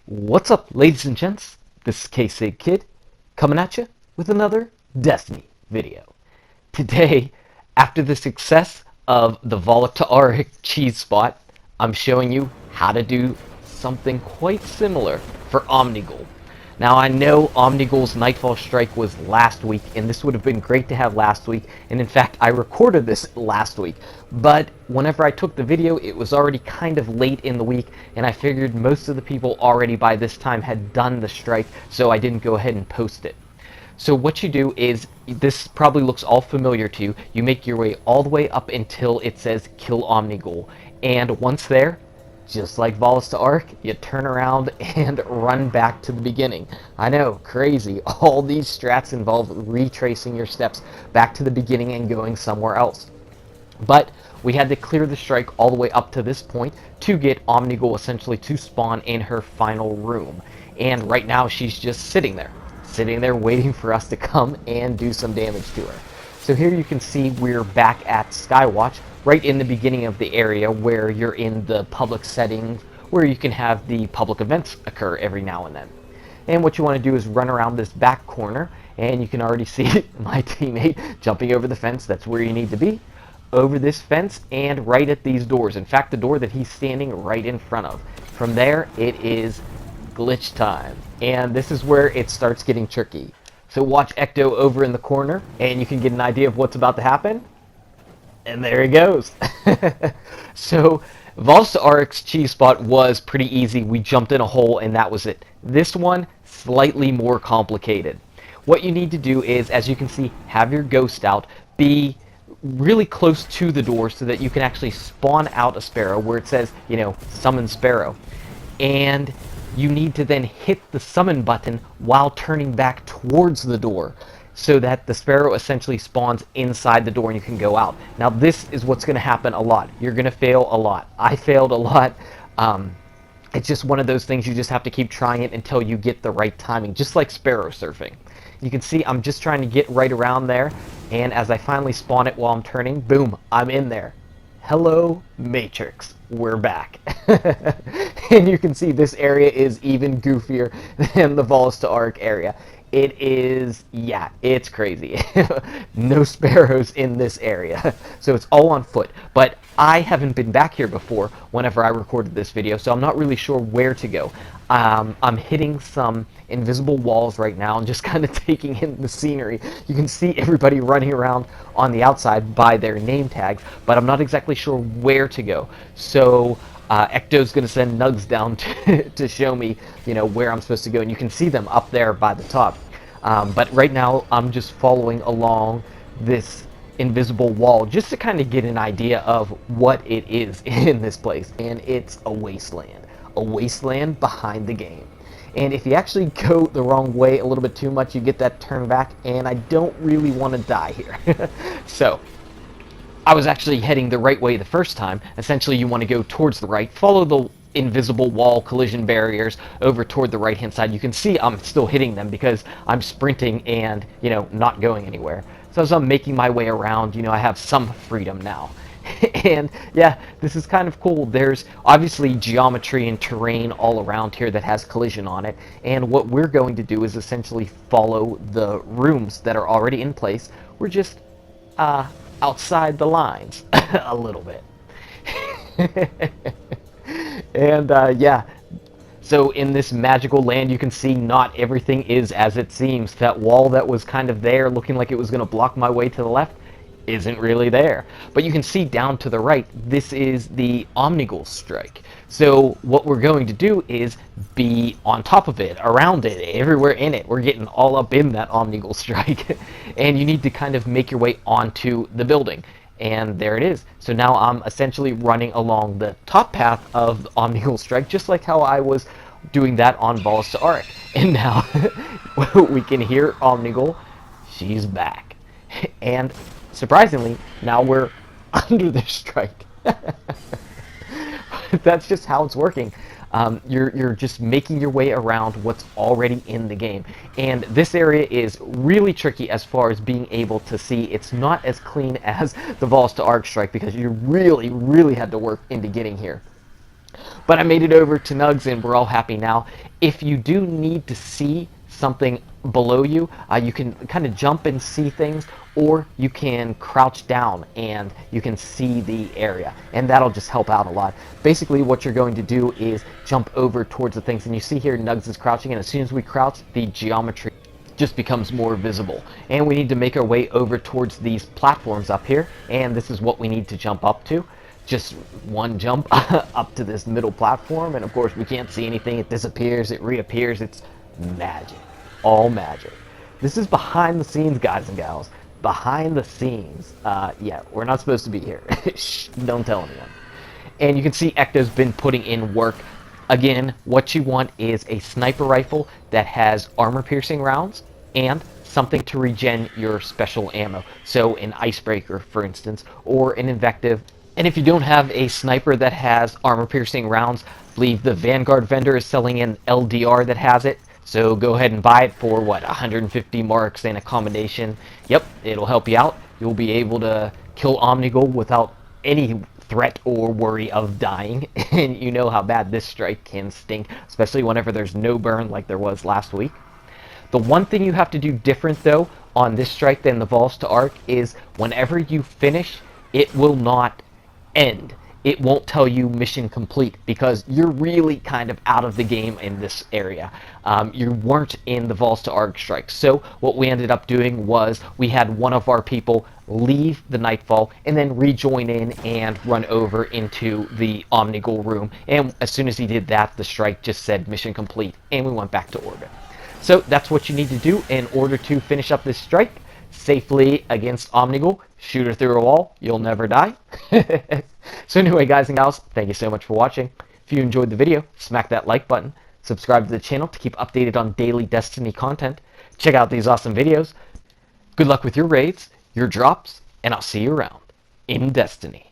What's up, ladies and gents? This is K-Sig Kid, coming at you with another Destiny video. Today, after the success of the Voltaic cheese spot, I'm showing you how to do something quite similar for Omnigul. Now, I know Omnigul's Nightfall strike was last week, and this would have been great to have last week, and in fact, I recorded this last week, but whenever I took the video, it was already kind of late in the week, and I figured most of the people already by this time had done the strike, so I didn't go ahead and post it. So what you do is, this probably looks all familiar to you, you make your way all the way up until it says Kill Omnigul, and once there, just like Voltaic, you turn around and run back to the beginning. I know, crazy. All these strats involve retracing your steps back to the beginning and going somewhere else. But we had to clear the strike all the way up to this point to get Omnigul essentially to spawn in her final room. And right now she's just sitting there waiting for us to come and do some damage to her. So here you can see we're back at Skywatch, right in the beginning of the area where you're in the public settings, where you can have the public events occur every now and then. And what you want to do is run around this back corner, and you can already see my teammate jumping over the fence. That's where you need to be, over this fence and right at these doors. In fact, the door that he's standing right in front of. From there, it is glitch time, and this is where it starts getting tricky. So watch Ecto over in the corner, and you can get an idea of what's about to happen. And there he goes. So Voltaic's cheese spot was pretty easy. We jumped in a hole, and that was it. This one, slightly more complicated. What you need to do is, as you can see, have your ghost out, be really close to the door so that you can actually spawn out a sparrow where it says, you know, summon sparrow. And you need to then hit the summon button while turning back towards the door so that the sparrow essentially spawns inside the door and you can go out. Now this is what's going to happen a lot. You're going to fail a lot. I failed a lot. It's just one of those things, you just have to keep trying it until you get the right timing, just like sparrow surfing. You can see I'm just trying to get right around there, and as I finally spawn it while I'm turning, boom, I'm in there. Hello, Matrix. We're back. And you can see this area is even goofier than the Voltaic area. It is, yeah, it's crazy. No sparrows in this area. So it's all on foot. But I haven't been back here before whenever I recorded this video, so I'm not really sure where to go. I'm hitting some invisible walls right now and just kind of taking in the scenery. You can see everybody running around on the outside by their name tags, but I'm not exactly sure where to go. So Ecto's going to send Nugs down to show me, you know, where I'm supposed to go, and you can see them up there by the top. But right now I'm just following along this invisible wall just to kind of get an idea of what it is in this place, and it's a wasteland behind the game. And if you actually go the wrong way a little bit too much, you get that turn back, and I don't really want to die here. So I was actually heading the right way the first time. Essentially, you want to go towards the right, follow the invisible wall collision barriers over toward the right hand side. You can see I'm still hitting them because I'm sprinting and, you know, not going anywhere. So as I'm making my way around, you know, I have some freedom now. And yeah, this is kind of cool. There's obviously geometry and terrain all around here that has collision on it, and what we're going to do is essentially follow the rooms that are already in place. We're just outside the lines a little bit. And yeah, so in this magical land, you can see not everything is as it seems. That wall that was kind of there looking like it was going to block my way to the left isn't really there. But you can see down to the right, this is the Omnigul strike. So what we're going to do is be on top of it, around it, everywhere in it. We're getting all up in that Omnigul strike. And you need to kind of make your way onto the building. And there it is. So now I'm essentially running along the top path of the Omnigul strike, just like how I was doing that on Voltaic. And now we can hear Omnigul. She's back. And surprisingly, now we're under the strike. That's just how it's working. You're just making your way around what's already in the game. And this area is really tricky as far as being able to see. It's not as clean as the Voltaic strike because you really had to work into getting here. But I made it over to Nugs and we're all happy now. If you do need to see something below you, you can kind of jump and see things, or you can crouch down and you can see the area, and that'll just help out a lot. Basically what you're going to do is jump over towards the things, and you see here Nugs is crouching, and as soon as we crouch, the geometry just becomes more visible, and we need to make our way over towards these platforms up here, and this is what we need to jump up to. Just one jump up to this middle platform, and of course we can't see anything. It disappears, it reappears. It's magic, all magic. This is behind the scenes, guys and gals, behind the scenes. Yeah, we're not supposed to be here. Shh, don't tell anyone. And you can see Ecto's been putting in work. Again, what you want is a sniper rifle that has armor-piercing rounds and something to regen your special ammo. So an icebreaker, for instance, or an invective. And if you don't have a sniper that has armor-piercing rounds, I believe the Vanguard vendor is selling an LDR that has it. So go ahead and buy it for, what, 150 marks and a combination. Yep, it'll help you out. You'll be able to kill Omnigul without any threat or worry of dying. And you know how bad this strike can stink, especially whenever there's no burn like there was last week. The one thing you have to do different, though, on this strike than the Vols to Arc is whenever you finish, it will not end. It won't tell you mission complete because you're really kind of out of the game in this area. You weren't in the Vols to Arc strike. So what we ended up doing was we had one of our people leave the Nightfall and then rejoin in and run over into the Omnigul room. And as soon as he did that, the strike just said mission complete, and we went back to orbit. So that's what you need to do in order to finish up this strike safely against Omnigul. Shoot her through a wall, you'll never die. So anyway, guys and gals, thank you so much for watching. If you enjoyed the video, smack that like button. Subscribe to the channel to keep updated on daily Destiny content. Check out these awesome videos. Good luck with your raids, your drops, and I'll see you around in Destiny.